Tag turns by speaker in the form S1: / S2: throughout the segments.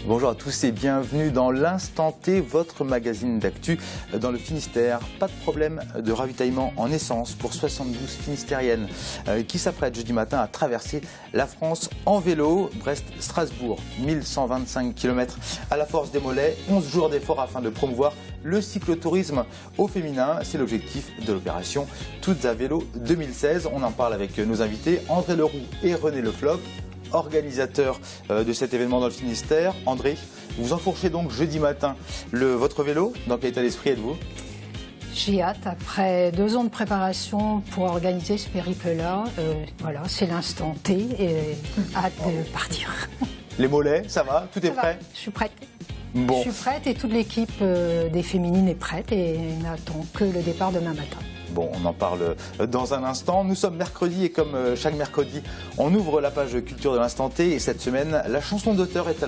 S1: Bonjour à tous et bienvenue dans l'Instant T, votre magazine d'actu dans le Finistère. Pas de problème de ravitaillement en essence pour 72 Finistériennes qui s'apprêtent jeudi matin à traverser la France en vélo. Brest-Strasbourg, 1125 km à la force des mollets, 11 jours d'efforts afin de promouvoir le cyclotourisme au féminin. C'est l'objectif de l'opération Toutes à vélo 2016. On en parle avec nos invités André Leroux et René Lefloc, organisateur de cet événement dans le Finistère. André, vous enfourchez donc jeudi matin votre vélo. Dans quel état d'esprit êtes-vous ?
S2: J'ai hâte, après 2 ans de préparation pour organiser ce périple-là. Voilà, c'est l'instant T et hâte de partir.
S1: Les mollets, ça va ? Tout est prêt ?
S2: Je suis prête.
S1: Bon.
S2: Je suis prête et toute l'équipe des féminines est prête et n'attend que le départ demain matin.
S1: Bon, on en parle dans un instant. Nous sommes mercredi et comme chaque mercredi, on ouvre la page culture de l'instant T. Et cette semaine, la chanson d'auteur est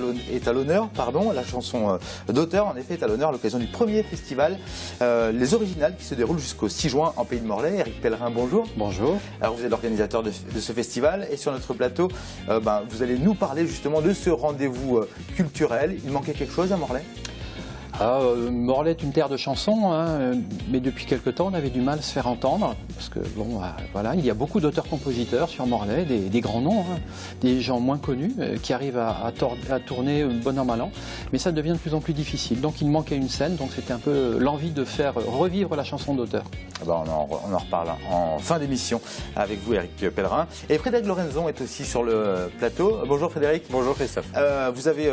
S1: à l'honneur. La chanson d'auteur, en effet, est à l'honneur à l'occasion du premier festival Les Originales qui se déroule jusqu'au 6 juin en Pays de Morlaix. Éric Pellerin, bonjour.
S3: Bonjour.
S1: Alors vous êtes l'organisateur de ce festival et sur notre plateau, vous allez nous parler justement de ce rendez-vous culturel. Il manquait quelque chose à Morlaix ?
S3: Morlaix est une terre de chansons, mais depuis quelque temps on avait du mal à se faire entendre, parce que voilà, il y a beaucoup d'auteurs-compositeurs sur Morlaix, des grands noms, des gens moins connus qui arrivent à tourner bon an mal an, mais ça devient de plus en plus difficile. Donc il manquait une scène, donc c'était un peu l'envie de faire revivre la chanson d'auteur.
S1: On en reparle en fin d'émission avec vous, Éric Pellerin. Et Frédéric Lorenzon est aussi sur le plateau. Bonjour Frédéric.
S4: Bonjour Christophe.
S1: Vous avez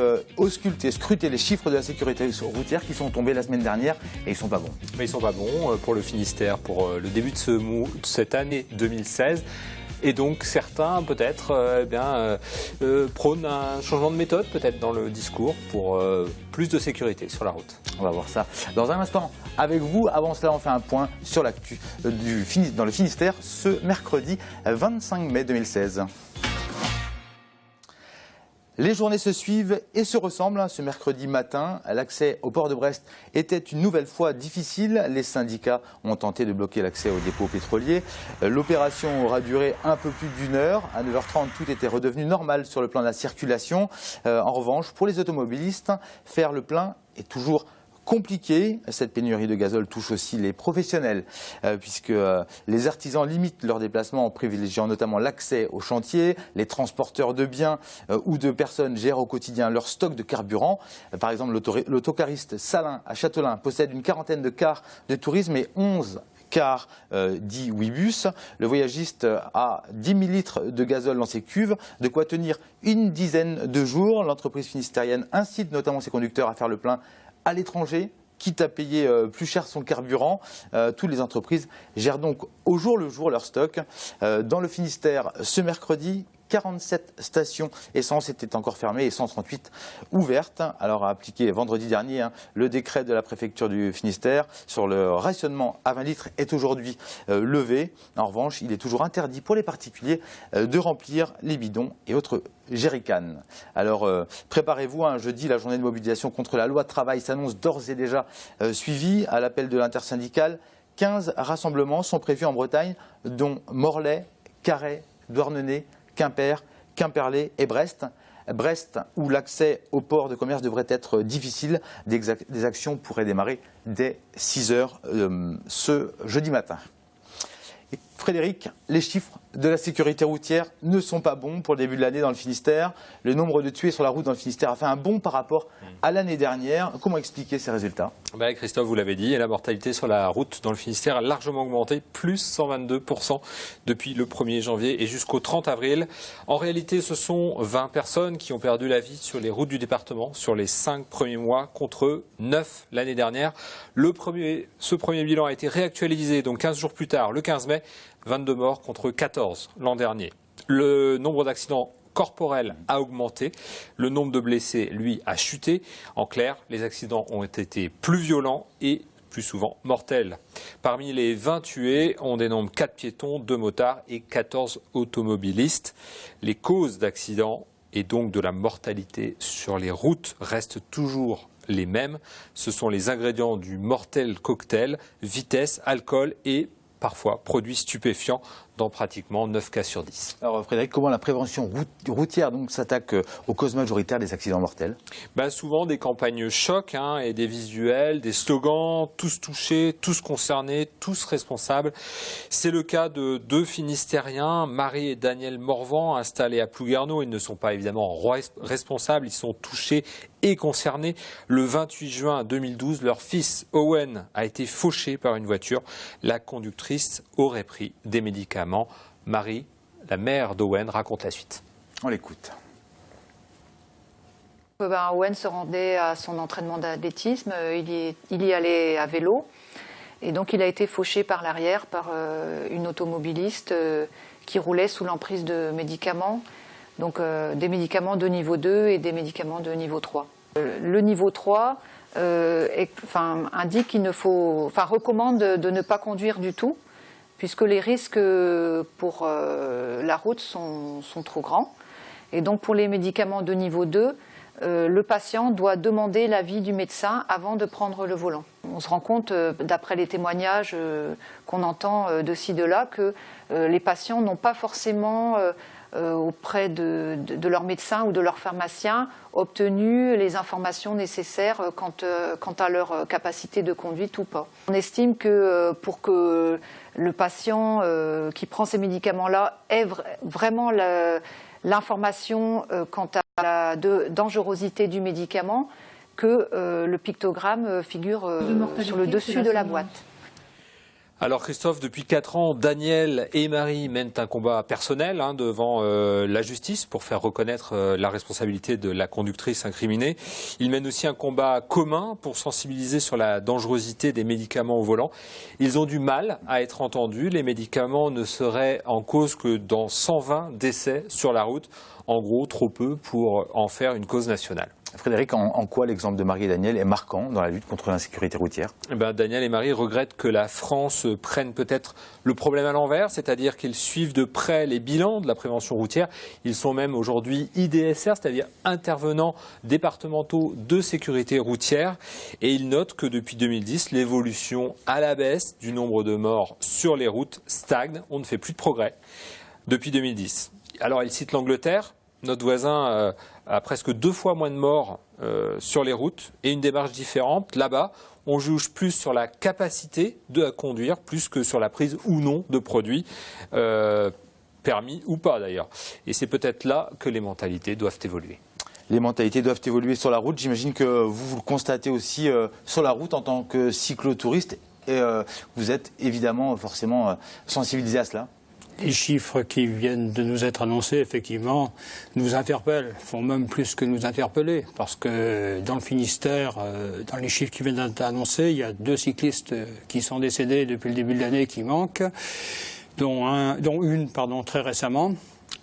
S1: scruté les chiffres de la sécurité routière qui sont tombés la semaine dernière et ils ne sont pas bons.
S4: Mais ils ne sont pas bons pour le Finistère, pour le début de cette année 2016. Et donc certains peut-être prônent un changement de méthode peut-être dans le discours pour plus de sécurité sur la route.
S1: On va voir ça dans un instant avec vous. Avant cela, on fait un point sur l'actu dans le Finistère ce mercredi 25 mai 2016. Les journées se suivent et se ressemblent. Ce mercredi matin, l'accès au port de Brest était une nouvelle fois difficile. Les syndicats ont tenté de bloquer l'accès au dépôt pétrolier. L'opération aura duré un peu plus d'1 heure. À 9h30, tout était redevenu normal sur le plan de la circulation. En revanche, pour les automobilistes, faire le plein est toujours compliqué. Cette pénurie de gazole touche aussi les professionnels puisque les artisans limitent leurs déplacements en privilégiant notamment l'accès aux chantiers. Les transporteurs de biens ou de personnes gèrent au quotidien leur stock de carburant. Par exemple, l'autocariste Salin à Châtelain possède une quarantaine de cars de tourisme et 11 cars dits Ouibus. Le voyagiste a 10 000 litres de gazole dans ses cuves, de quoi tenir une dizaine de jours. L'entreprise finistérienne incite notamment ses conducteurs à faire le plein à l'étranger, quitte à payer plus cher son carburant. Toutes les entreprises gèrent donc au jour le jour leur stock. Dans le Finistère, ce mercredi, 47 stations essence étaient encore fermées et 138 ouvertes. Alors, a appliqué vendredi dernier, le décret de la préfecture du Finistère sur le rationnement à 20 litres est aujourd'hui levé. En revanche, il est toujours interdit pour les particuliers de remplir les bidons et autres jerrycans. Alors, préparez-vous, jeudi, la journée de mobilisation contre la loi travail s'annonce d'ores et déjà suivie à l'appel de l'intersyndicale. 15 rassemblements sont prévus en Bretagne, dont Morlaix, Carhaix, Douarnenez, Quimper, Quimperlé et Brest. Brest, où l'accès au port de commerce devrait être difficile. Des actions pourraient démarrer dès 6h ce jeudi matin. Et Frédéric, les chiffres de la sécurité routière ne sont pas bons pour le début de l'année dans le Finistère. Le nombre de tués sur la route dans le Finistère a fait un bond par rapport à l'année dernière. Comment expliquer ces résultats ?
S4: Christophe, vous l'avez dit, la mortalité sur la route dans le Finistère a largement augmenté, plus 122% depuis le 1er janvier et jusqu'au 30 avril. En réalité, ce sont 20 personnes qui ont perdu la vie sur les routes du département sur les 5 premiers mois contre 9 l'année dernière. Ce premier bilan a été réactualisé donc 15 jours plus tard, le 15 mai, 22 morts contre 14 l'an dernier. Le nombre d'accidents corporels a augmenté, le nombre de blessés, lui, a chuté. En clair, les accidents ont été plus violents et plus souvent mortels. Parmi les 20 tués, on dénombre 4 piétons, 2 motards et 14 automobilistes. Les causes d'accidents et donc de la mortalité sur les routes restent toujours les mêmes. Ce sont les ingrédients du mortel cocktail, vitesse, alcool et parfois produits stupéfiants dans pratiquement 9 cas sur 10.
S1: Alors Frédéric, comment la prévention routière s'attaque aux causes majoritaires des accidents mortels?
S4: Souvent des campagnes choc et des visuels, des slogans, tous touchés, tous concernés, tous responsables. C'est le cas de 2 Finistériens, Marie et Daniel Morvan, installés à Plouguerneau. Ils ne sont pas évidemment responsables, ils sont touchés et concernés. Le 28 juin 2012, leur fils Owen a été fauché par une voiture. La conductrice aurait pris des médicaments. Marie, la mère d'Owen, raconte la suite.
S1: On l'écoute.
S5: Owen se rendait à son entraînement d'athlétisme, il y allait à vélo et donc il a été fauché par l'arrière par une automobiliste qui roulait sous l'emprise de médicaments, donc des médicaments de niveau 2 et des médicaments de niveau 3. Le niveau 3 indique recommande de ne pas conduire du tout puisque les risques pour la route sont trop grands et donc pour les médicaments de niveau 2, le patient doit demander l'avis du médecin avant de prendre le volant. On se rend compte, d'après les témoignages qu'on entend de ci, de là, que les patients n'ont pas forcément, auprès de leur médecin ou de leur pharmacien, obtenu les informations nécessaires quant à leur capacité de conduite ou pas. On estime que pour que le patient qui prend ces médicaments-là ait vraiment l'information quant à la dangerosité du médicament, que le pictogramme figure sur le dessus de la boîte.
S4: Alors Christophe, depuis 4 ans, Daniel et Marie mènent un combat personnel devant la justice pour faire reconnaître la responsabilité de la conductrice incriminée. Ils mènent aussi un combat commun pour sensibiliser sur la dangerosité des médicaments au volant. Ils ont du mal à être entendus. Les médicaments ne seraient en cause que dans 120 décès sur la route. En gros, trop peu pour en faire une cause nationale.
S1: Frédéric, en quoi l'exemple de Marie et Daniel est marquant dans la lutte contre l'insécurité routière?
S4: Daniel et Marie regrettent que la France prenne peut-être le problème à l'envers, c'est-à-dire qu'ils suivent de près les bilans de la prévention routière. Ils sont même aujourd'hui IDSR, c'est-à-dire intervenants départementaux de sécurité routière. Et ils notent que depuis 2010, l'évolution à la baisse du nombre de morts sur les routes stagne. On ne fait plus de progrès depuis 2010. Alors, ils citent l'Angleterre. Notre voisin a presque 2 fois moins de morts sur les routes et une démarche différente. Là-bas, on juge plus sur la capacité de conduire, plus que sur la prise ou non de produits, permis ou pas d'ailleurs. Et c'est peut-être là que les mentalités doivent évoluer.
S1: Les mentalités doivent évoluer sur la route. J'imagine que vous le constatez aussi sur la route en tant que cyclotouriste. Et vous êtes évidemment forcément sensibilisé à cela.
S6: Les chiffres qui viennent de nous être annoncés, effectivement, nous interpellent, font même plus que nous interpeller, parce que dans le Finistère, dans les chiffres qui viennent d'être annoncés, il y a 2 cyclistes qui sont décédés depuis le début de l'année qui manquent, dont une très récemment.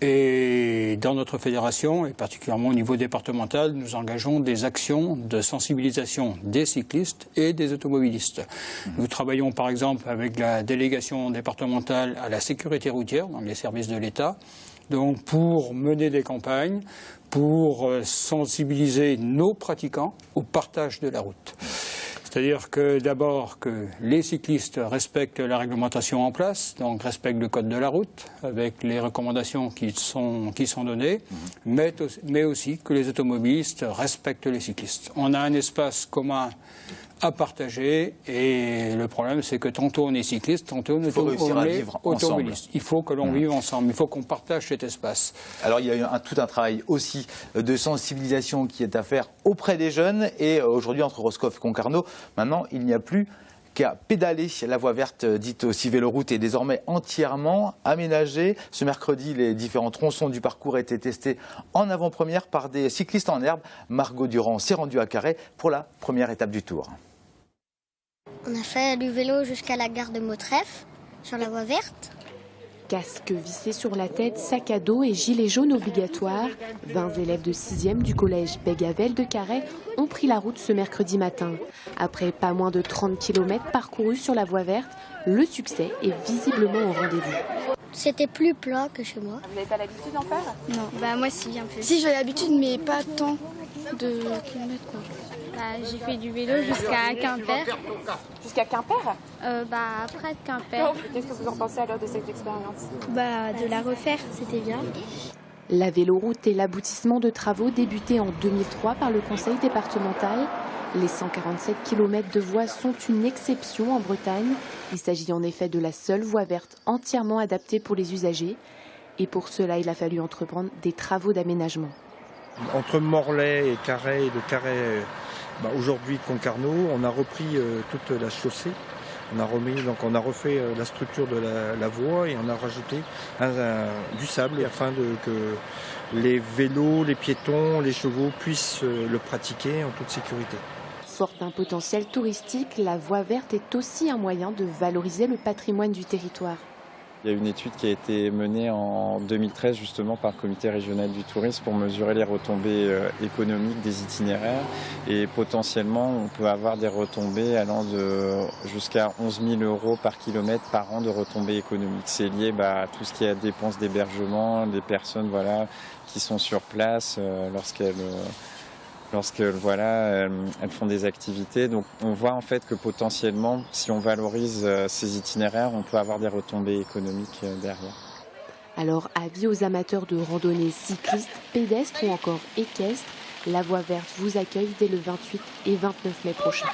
S6: Et dans notre fédération, et particulièrement au niveau départemental, nous engageons des actions de sensibilisation des cyclistes et des automobilistes. Nous travaillons par exemple avec la délégation départementale à la sécurité routière dans les services de l'État, donc pour mener des campagnes, pour sensibiliser nos pratiquants au partage de la route. C'est-à-dire que d'abord que les cyclistes respectent la réglementation en place, donc respectent le code de la route avec les recommandations qui sont données, mais aussi que les automobilistes respectent les cyclistes. On a un espace commun à partager et le problème c'est que tantôt on est cycliste, tantôt on est automobiliste. Il faut que l'on vive ensemble, il faut qu'on partage cet espace.
S1: Alors il y a tout un travail aussi de sensibilisation qui est à faire auprès des jeunes et aujourd'hui entre Roscoff et Concarneau, maintenant il n'y a plus qu'à pédaler. La voie verte dite aussi véloroute est désormais entièrement aménagée. Ce mercredi, les différents tronçons du parcours étaient testés en avant-première par des cyclistes en herbe. Margot Durand s'est rendue à Carhaix pour la première étape du tour.
S7: On a fait du vélo jusqu'à la gare de Mautreffe, sur la voie verte.
S8: Casque vissé sur la tête, sac à dos et gilet jaune obligatoire, 20 élèves de 6e du collège Bégavel de Carhaix ont pris la route ce mercredi matin. Après pas moins de 30 km parcourus sur la voie verte, le succès est visiblement au rendez-vous.
S7: C'était plus plat que chez moi.
S9: Vous n'avez pas l'habitude d'en faire?
S7: Non, moi si, un peu.
S9: Si, j'ai l'habitude, mais pas tant de kilomètres, quoi.
S7: J'ai fait du vélo jusqu'à Quimper.
S8: Jusqu'à Quimper?
S7: Près de Quimper.
S8: Qu'est-ce que vous en pensez alors de cette expérience?
S7: De la refaire, c'était bien.
S8: La véloroute est l'aboutissement de travaux débutés en 2003 par le conseil départemental. Les 147 km de voies sont une exception en Bretagne. Il s'agit en effet de la seule voie verte entièrement adaptée pour les usagers. Et pour cela, il a fallu entreprendre des travaux d'aménagement.
S9: Entre Morlaix et Carhaix, et de Carhaix aujourd'hui Concarneau, on a repris toute la chaussée. On a refait la structure de la voie et on a rajouté du sable afin que les vélos, les piétons, les chevaux puissent le pratiquer en toute sécurité.
S8: Forte d'un potentiel touristique, la voie verte est aussi un moyen de valoriser le patrimoine du territoire.
S10: Il y a une étude qui a été menée en 2013 justement par le comité régional du tourisme pour mesurer les retombées économiques des itinéraires et potentiellement on peut avoir des retombées allant jusqu'à 11 000 € par kilomètre par an de retombées économiques. C'est lié à tout ce qui est dépenses d'hébergement, des personnes qui sont sur place lorsqu'elles elles font des activités. Donc on voit en fait que potentiellement, si on valorise ces itinéraires, on peut avoir des retombées économiques derrière.
S8: Alors avis aux amateurs de randonnée cyclistes, pédestres ou encore équestres, la voie verte vous accueille dès le 28 et 29 mai prochain.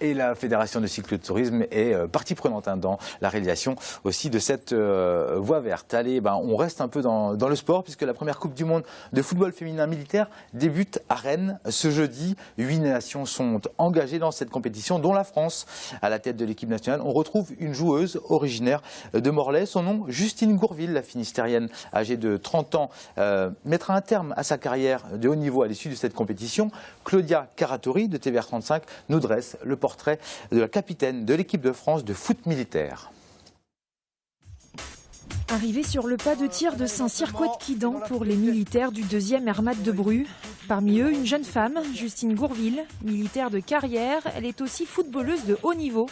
S1: Et la Fédération de cyclotourisme est partie prenante dans la réalisation aussi de cette voie verte. Allez, on reste un peu dans le sport puisque la première Coupe du Monde de football féminin militaire débute à Rennes ce jeudi. 8 nations sont engagées dans cette compétition, dont la France. À la tête de l'équipe nationale, on retrouve une joueuse originaire de Morlaix. Son nom, Justine Gourville, la Finistérienne âgée de 30 ans, mettra un terme à sa carrière de haut niveau à l'issue de cette compétition. Claudia Caratori de TVR35 nous dresse le portrait de la capitaine de l'équipe de France de foot militaire.
S11: Arrivée sur le pas de tir de Saint-Cyr-Couët-Quidan pour les militaires du 2e Hermat de Bru. Parmi eux, une jeune femme, Justine Gourville, militaire de carrière. Elle est aussi footballeuse de haut niveau.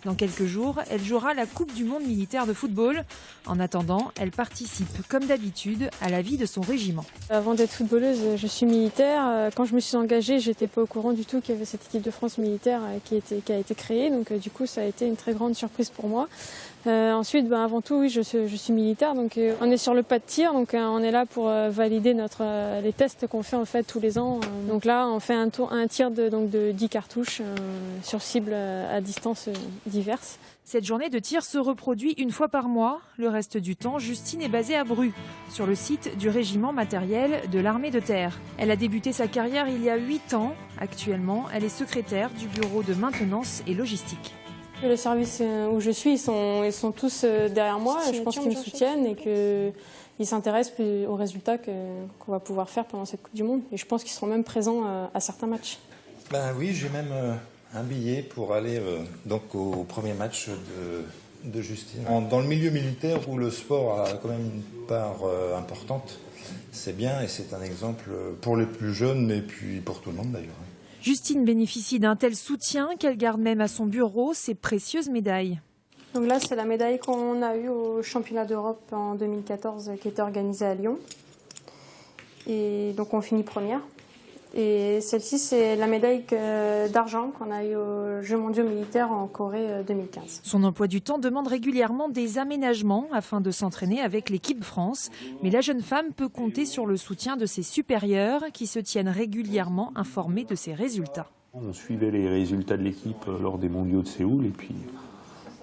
S11: Dans quelques jours, elle jouera la Coupe du Monde militaire de football. En attendant, elle participe, comme d'habitude, à la vie de son régiment.
S12: Avant d'être footballeuse, je suis militaire. Quand je me suis engagée, je n'étais pas au courant du tout qu'il y avait cette équipe de France militaire qui a été créée. Donc du coup, ça a été une très grande surprise pour moi. Ensuite, avant tout, oui, je suis militaire. Donc on est sur le pas de tir. Donc on est là pour valider les tests qu'on fait en fait tous les ans. Donc là, on fait un tir de 10 cartouches sur cible à distance diverses.
S11: Cette journée de tir se reproduit une fois par mois. Le reste du temps, Justine est basée à Bru, sur le site du régiment matériel de l'armée de terre. Elle a débuté sa carrière il y a 8 ans. Actuellement, elle est secrétaire du bureau de maintenance et logistique.
S12: Le service où je suis, ils sont tous derrière moi. Je pense qu'ils me soutiennent et qu'ils s'intéressent aux résultats qu'on va pouvoir faire pendant cette Coupe du Monde. Et je pense qu'ils seront même présents à certains matchs.
S13: Oui, j'ai même un billet pour aller au premier match de Justine. Dans le milieu militaire où le sport a quand même une part importante, c'est bien et c'est un exemple pour les plus jeunes, mais puis pour tout le monde d'ailleurs.
S11: Justine bénéficie d'un tel soutien qu'elle garde même à son bureau ses précieuses médailles.
S12: Donc là, c'est la médaille qu'on a eue au championnat d'Europe en 2014 qui était organisé à Lyon. Et donc on finit première. Et celle-ci, c'est la médaille d'argent qu'on a eue aux Jeux mondiaux militaires en Corée 2015.
S11: Son emploi du temps demande régulièrement des aménagements afin de s'entraîner avec l'équipe France. Mais la jeune femme peut compter sur le soutien de ses supérieurs qui se tiennent régulièrement informés de ses résultats.
S14: On suivait les résultats de l'équipe lors des mondiaux de Séoul et puis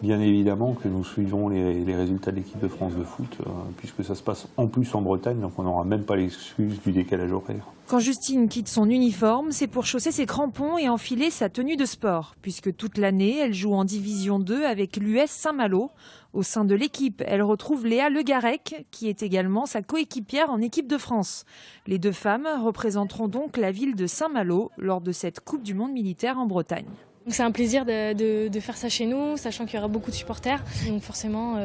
S14: bien évidemment que nous suivons les résultats de l'équipe de France de foot puisque ça se passe en plus en Bretagne, donc on n'aura même pas l'excuse du décalage horaire.
S11: Quand Justine quitte son uniforme, c'est pour chausser ses crampons et enfiler sa tenue de sport, puisque toute l'année, elle joue en Division 2 avec l'US Saint-Malo. Au sein de l'équipe, elle retrouve Léa Le Garec, qui est également sa coéquipière en équipe de France. Les deux femmes représenteront donc la ville de Saint-Malo lors de cette Coupe du Monde militaire en Bretagne.
S15: C'est un plaisir de faire ça chez nous, sachant qu'il y aura beaucoup de supporters. Donc forcément,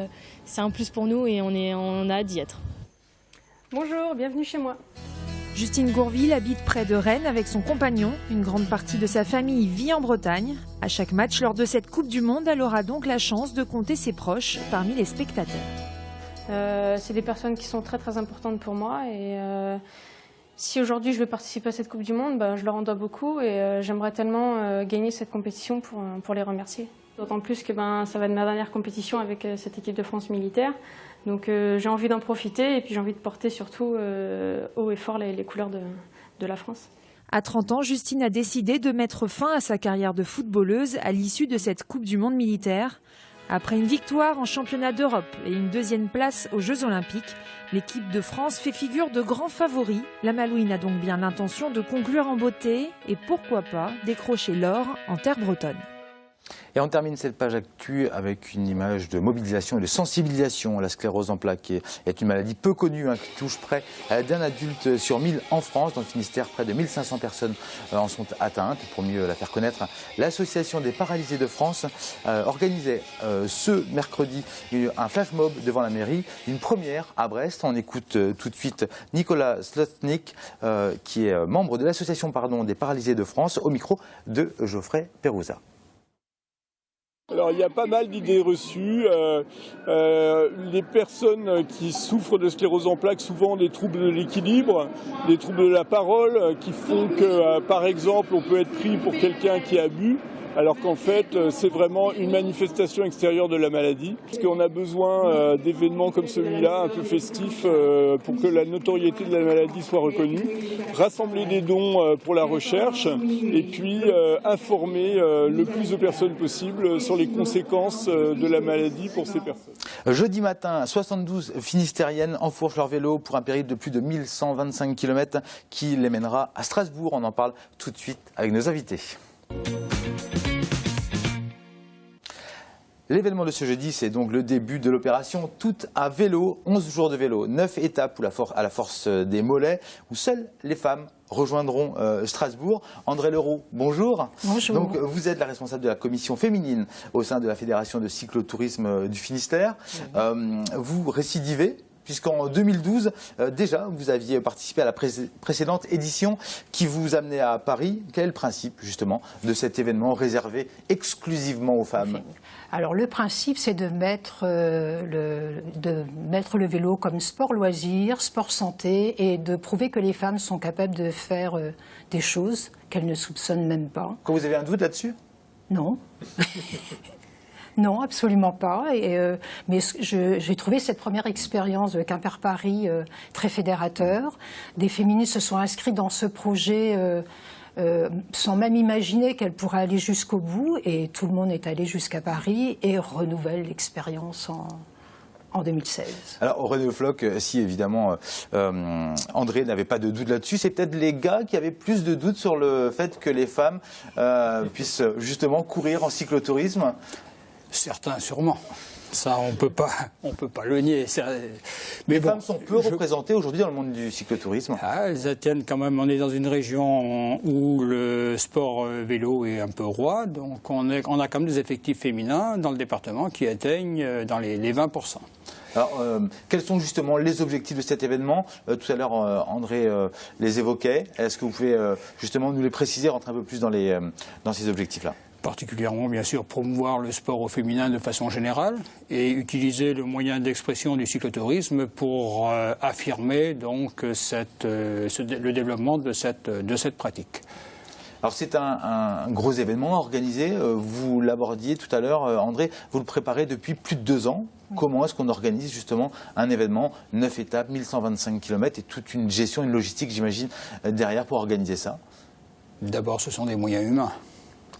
S15: c'est un plus pour nous et on a hâte d'y être.
S12: Bonjour, bienvenue chez moi.
S11: Justine Gourville habite près de Rennes avec son compagnon. Une grande partie de sa famille vit en Bretagne. À chaque match lors de cette Coupe du Monde, elle aura donc la chance de compter ses proches parmi les spectateurs.
S12: C'est des personnes qui sont très très importantes pour moi Si aujourd'hui je veux participer à cette Coupe du Monde, je leur en dois beaucoup et j'aimerais tellement gagner cette compétition pour les remercier. D'autant plus que ça va être ma dernière compétition avec cette équipe de France militaire. Donc j'ai envie d'en profiter et puis j'ai envie de porter surtout haut et fort les couleurs de la France.
S11: À 30 ans, Justine a décidé de mettre fin à sa carrière de footballeuse à l'issue de cette Coupe du Monde militaire. Après une victoire en championnat d'Europe et une deuxième place aux Jeux Olympiques, l'équipe de France fait figure de grand favori. La Malouine a donc bien l'intention de conclure en beauté et pourquoi pas décrocher l'or en terre bretonne.
S1: Et on termine cette page actu avec une image de mobilisation et de sensibilisation à la sclérose en plaques, qui est une maladie peu connue qui touche près d'un adulte sur 1000 en France. Dans le Finistère, près de 1500 personnes en sont atteintes. Pour mieux la faire connaître, l'Association des paralysés de France organisait ce mercredi un flash mob devant la mairie, une première à Brest. On écoute tout de suite Nicolas Slotnik, qui est membre de l'Association des paralysés de France, au micro de Geoffrey Perouza.
S16: Alors il y a pas mal d'idées reçues. Les personnes qui souffrent de sclérose en plaques, souvent ont des troubles de l'équilibre, des troubles de la parole, qui font que, par exemple, on peut être pris pour quelqu'un qui a bu, alors qu'en fait, c'est vraiment une manifestation extérieure de la maladie. Parce qu'on a besoin d'événements comme celui-là, un peu festifs, pour que la notoriété de la maladie soit reconnue, rassembler des dons pour la recherche, et puis informer le plus de personnes possible sur les conséquences de la maladie pour ces personnes.
S1: Jeudi matin, 72 finistériennes enfourchent leur vélo pour un périple de plus de 1125 km qui les mènera à Strasbourg. On en parle tout de suite avec nos invités. L'événement de ce jeudi, c'est donc le début de l'opération Tout à vélo, 11 jours de vélo, 9 étapes à la force des mollets, où seules les femmes rejoindront Strasbourg. André Leroux, bonjour.
S2: Bonjour.
S1: Donc, vous êtes la responsable de la commission féminine au sein de la Fédération de cyclotourisme du Finistère. Vous récidivez, puisqu'en 2012, déjà, vous aviez participé à la précédente édition qui vous amenait à Paris. Quel est le principe, justement, de cet événement réservé exclusivement aux femmes ?
S2: Alors, le principe, c'est de mettre le vélo comme sport loisir, sport santé, et de prouver que les femmes sont capables de faire des choses qu'elles ne soupçonnent même pas.
S1: Quand vous avez un doute là-dessus ?
S2: Non. Non, absolument pas. Mais j'ai trouvé cette première expérience de Quimper-Paris très fédérateur. Des féministes se sont inscrites dans ce projet sans même imaginer qu'elles pourraient aller jusqu'au bout. Et tout le monde est allé jusqu'à Paris et renouvelle l'expérience en 2016. Alors,
S1: au Renault Floc, si évidemment André n'avait pas de doute là-dessus, c'est peut-être les gars qui avaient plus de doutes sur le fait que les femmes puissent justement courir en cyclotourisme.
S6: Certains, sûrement. Ça, on peut pas le nier.
S1: Mais les femmes sont peu représentées aujourd'hui dans le monde du cyclotourisme.
S6: Elles atteignent quand même. On est dans une région où le sport vélo est un peu roi, donc on a quand même des effectifs féminins dans le département qui atteignent dans les 20%.
S1: Alors, quels sont justement les objectifs de cet événement ? Tout à l'heure, André les évoquait. Est-ce que vous pouvez justement nous les préciser, rentrer un peu plus dans ces objectifs-là ?
S6: Particulièrement, bien sûr, promouvoir le sport au féminin de façon générale et utiliser le moyen d'expression du cyclotourisme pour affirmer donc le développement de cette pratique.
S1: Alors c'est un gros événement organisé, vous l'abordiez tout à l'heure, André, vous le préparez depuis plus de 2 ans. Comment est-ce qu'on organise justement un événement, 9 étapes, 1125 km et toute une gestion, une logistique, j'imagine, derrière pour organiser ça ?
S6: D'abord, ce sont des moyens humains.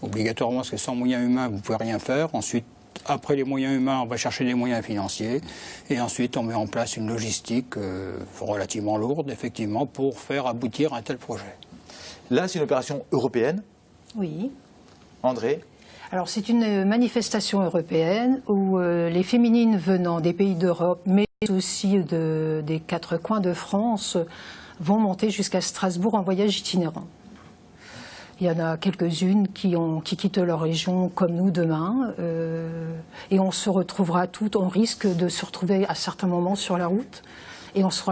S6: Obligatoirement, parce que sans moyens humains, vous ne pouvez rien faire. Ensuite, après les moyens humains, on va chercher des moyens financiers. Et ensuite, on met en place une logistique relativement lourde, effectivement, pour faire aboutir un tel projet.
S1: Là, c'est une opération européenne ?
S2: Oui.
S1: André ?
S2: Alors, c'est une manifestation européenne où les féminines venant des pays d'Europe, mais aussi des 4 coins de France, vont monter jusqu'à Strasbourg en voyage itinérant. Il y en a quelques-unes qui quittent leur région comme nous demain. Et on se retrouvera toutes, on risque de se retrouver à certains moments sur la route. Et on se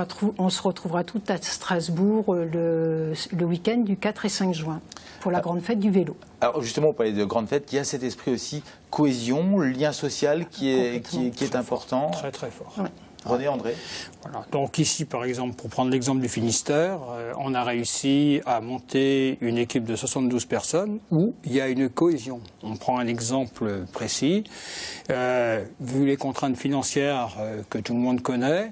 S2: retrouvera toutes à Strasbourg le week-end du 4 et 5 juin pour la grande fête du vélo.
S1: Alors justement, on parlait de grande fête, il y a cet esprit aussi cohésion, lien social qui est important.
S6: Très très fort.
S2: Ouais.
S1: Prenez André.
S6: Voilà. Donc ici, par exemple, pour prendre l'exemple du Finistère, on a réussi à monter une équipe de 72 personnes où il y a une cohésion. On prend un exemple précis. Vu les contraintes financières que tout le monde connaît,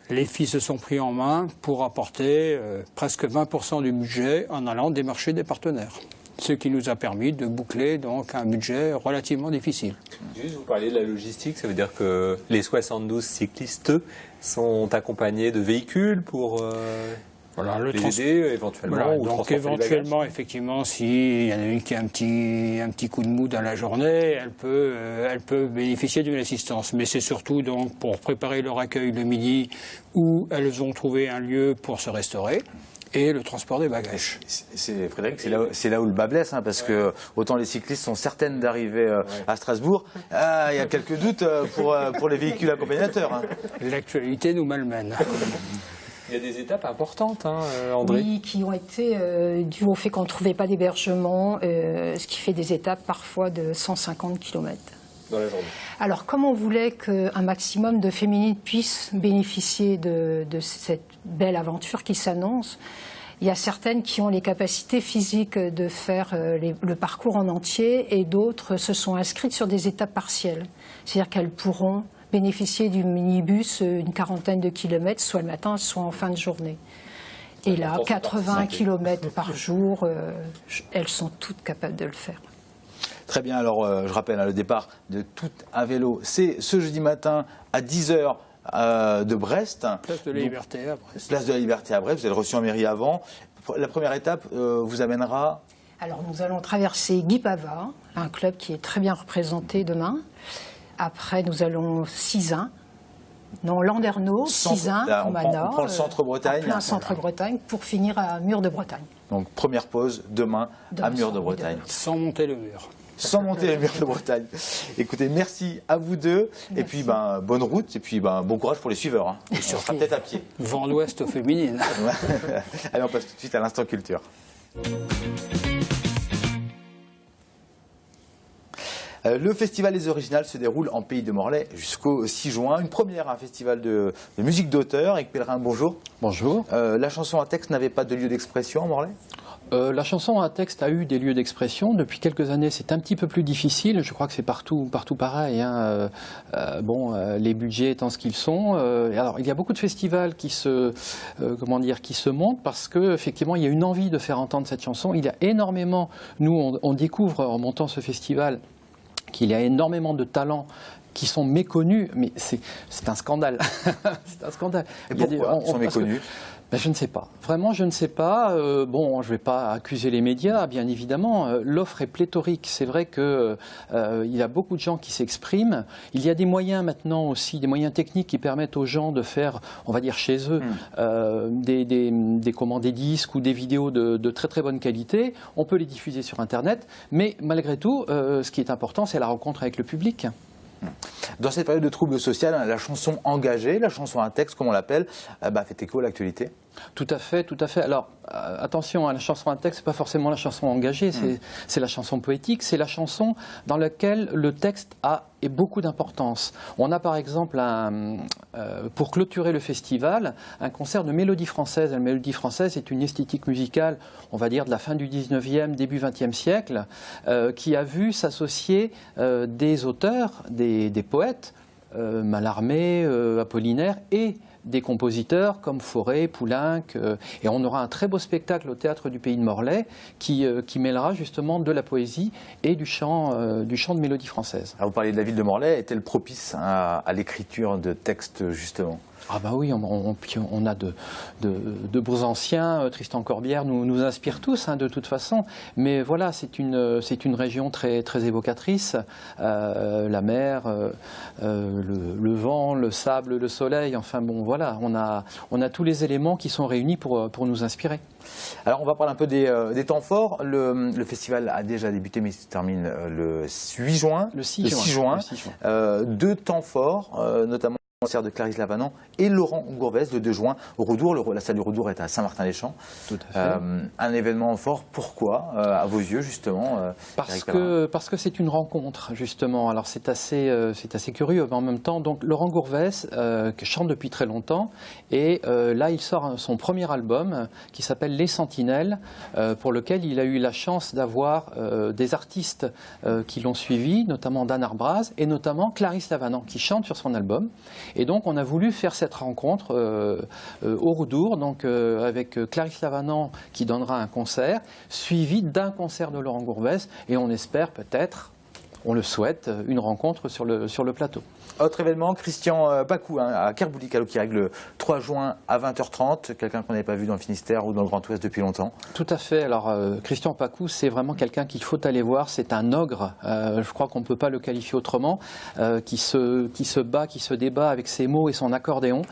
S6: les filles se sont pris en main pour apporter presque 20% du budget en allant démarcher des partenaires. Ce qui nous a permis de boucler donc un budget relativement difficile.
S4: Juste, vous parliez de la logistique, ça veut dire que les 72 cyclistes sont accompagnés de véhicules pour les aider éventuellement.
S6: Voilà,
S4: ou
S6: donc éventuellement, effectivement, s'il y en a une qui a un petit coup de mou dans la journée, elle peut bénéficier d'une assistance. Mais c'est surtout donc pour préparer leur accueil le midi où elles ont trouvé un lieu pour se restaurer. Et le transport des bagages.
S1: Frédéric, c'est là où le bas blesse, hein, parce que autant les cyclistes sont certaines d'arriver à Strasbourg, il y a quelques doutes pour les véhicules accompagnateurs. Hein.
S6: L'actualité nous malmène.
S4: Il y a des étapes importantes, hein, André.
S2: Oui, qui ont été dues au fait qu'on ne trouvait pas d'hébergement, ce qui fait des étapes parfois de 150 km.
S4: Dans la journée.
S2: Alors, comme on voulait qu'un maximum de féminines puissent bénéficier de cette belle aventure qui s'annonce, il y a certaines qui ont les capacités physiques de faire le parcours en entier et d'autres se sont inscrites sur des étapes partielles. C'est-à-dire qu'elles pourront bénéficier du minibus une quarantaine de kilomètres, soit le matin, soit en fin de journée. Et là, 80 km par jour, elles sont toutes capables de le faire.
S1: Très bien, alors je rappelle le départ de Tout à vélo, c'est ce jeudi matin à 10h de Brest.
S6: Place de la Liberté à Brest.
S1: Place de la Liberté à Brest, vous êtes reçu en mairie avant. La première étape vous amènera...
S2: Alors nous allons traverser Guy Pava, un club qui est très bien représenté demain. Après nous allons Sizun, non Landerneau, Sizun,
S1: on prend le centre-Bretagne.
S2: Plein centre-Bretagne pour finir à Mur de Bretagne.
S1: Donc première pause demain à Mur de Bretagne.
S6: Sans monter le mur.
S1: Sans monter les murs de Bretagne. Écoutez, merci à vous deux. Merci. Et puis, bonne route. Et puis, bon courage pour les suiveurs. Hein. Et on sera peut-être à pied.
S6: Vent l'ouest aux féminines.
S1: Allez, on passe tout de suite à l'instant culture. Le festival Les Originales se déroule en Pays de Morlaix jusqu'au 6 juin. Une première, un festival de musique d'auteur. Eric Pellerin, bonjour.
S3: Bonjour.
S1: La chanson à texte n'avait pas de lieu d'expression à Morlaix ?
S3: La chanson à texte a eu des lieux d'expression. Depuis quelques années, c'est un petit peu plus difficile. Je crois que c'est partout pareil. Hein. Les budgets étant ce qu'ils sont. Alors, il y a beaucoup de festivals qui se montent parce que effectivement, il y a une envie de faire entendre cette chanson. Il y a énormément. Nous, on découvre en montant ce festival qu'il y a énormément de talents qui sont méconnus, mais c'est un scandale. C'est un scandale.
S1: Et pourquoi ils sont méconnus ?
S3: Je ne sais pas. Vraiment, je ne sais pas. Je ne vais pas accuser les médias, bien évidemment. L'offre est pléthorique. C'est vrai qu'il y a beaucoup de gens qui s'expriment. Il y a des moyens maintenant aussi, des moyens techniques qui permettent aux gens de faire, on va dire chez eux, des disques ou des vidéos de très très bonne qualité. On peut les diffuser sur Internet. Mais malgré tout, ce qui est important, c'est la rencontre avec le public.
S1: Dans cette période de trouble social, la chanson engagée, la chanson à texte, comme on l'appelle, fait écho à l'actualité.
S3: Tout à fait, tout à fait. Alors, attention, la chanson à texte, c'est pas forcément la chanson engagée, c'est la chanson poétique, c'est la chanson dans laquelle le texte a beaucoup d'importance. On a par exemple, pour clôturer le festival, un concert de mélodie française. La mélodie française est une esthétique musicale, on va dire, de la fin du 19e, début 20e siècle, qui a vu s'associer des auteurs, des poètes, Mallarmé, Apollinaire et des compositeurs comme Fauré, Poulenc, et on aura un très beau spectacle au Théâtre du Pays de Morlaix qui mêlera justement de la poésie et du chant de mélodie française.
S1: Alors vous parliez de la ville de Morlaix, est-elle propice à l'écriture de textes justement ?
S3: Ah bah oui, on a de beaux anciens. Tristan Corbière nous inspire tous, de toute façon. Mais voilà, c'est une région très très évocatrice. La mer, le vent, le sable, le soleil. Enfin bon, voilà, on a tous les éléments qui sont réunis pour nous inspirer.
S1: Alors on va parler un peu des temps forts. Le festival a déjà débuté, mais il se termine le 8 juin.
S3: Le 6 juin.
S1: 2 temps forts, notamment concert de Clarisse Lavanant et Laurent Gourvès le 2 juin au Roudour. La salle du Roudour est à Saint-Martin-les-Champs.
S3: Tout à fait.
S1: Un événement fort. Pourquoi, à vos yeux, justement
S3: parce que c'est une rencontre, justement. Alors c'est assez curieux, mais en même temps, donc Laurent Gourvès, qui chante depuis très longtemps, et là il sort son premier album qui s'appelle Les Sentinelles, pour lequel il a eu la chance d'avoir des artistes qui l'ont suivi, notamment Dan Arbraz et notamment Clarisse Lavanant, qui chante sur son album. Et donc on a voulu faire cette rencontre au Roudour, donc avec Clarisse Lavanant qui donnera un concert, suivi d'un concert de Laurent Gourvès, et on espère peut-être, on le souhaite, une rencontre sur le plateau.
S1: Autre événement, Christian Pacou à Kerbouli-Callot qui règle le 3 juin à 20h30, quelqu'un qu'on n'avait pas vu dans le Finistère ou dans le Grand Ouest depuis longtemps.
S3: Tout à fait. Alors Christian Pacou, c'est vraiment quelqu'un qu'il faut aller voir. C'est un ogre, je crois qu'on ne peut pas le qualifier autrement, qui se bat, qui se débat avec ses mots et son accordéon.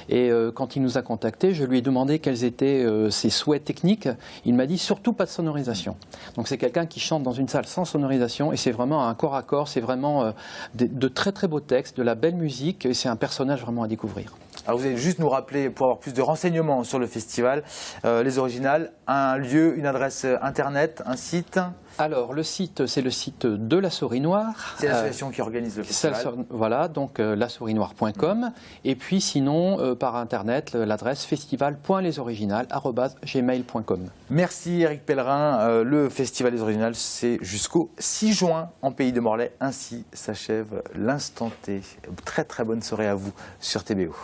S3: Et quand il nous a contactés, je lui ai demandé quels étaient ses souhaits techniques. Il m'a dit surtout pas de sonorisation. Donc c'est quelqu'un qui chante dans une salle sans sonorisation, et c'est vraiment un corps à corps, c'est vraiment de très très beaux textes, de la belle musique, et c'est un personnage vraiment à découvrir.
S1: Alors vous allez juste nous rappeler, pour avoir plus de renseignements sur le festival, les originales, un lieu, une adresse internet, un site.
S3: Alors le site, c'est le site de La Souris Noire.
S1: C'est l'association qui organise le festival.
S3: Voilà, donc lasourinoire.com. Et puis sinon, par internet, l'adresse festival.lesoriginales@gmail.com.
S1: Merci Eric Pellerin. Le festival des originales, c'est jusqu'au 6 juin en Pays de Morlaix. Ainsi s'achève l'instant T. Très très bonne soirée à vous sur TBO.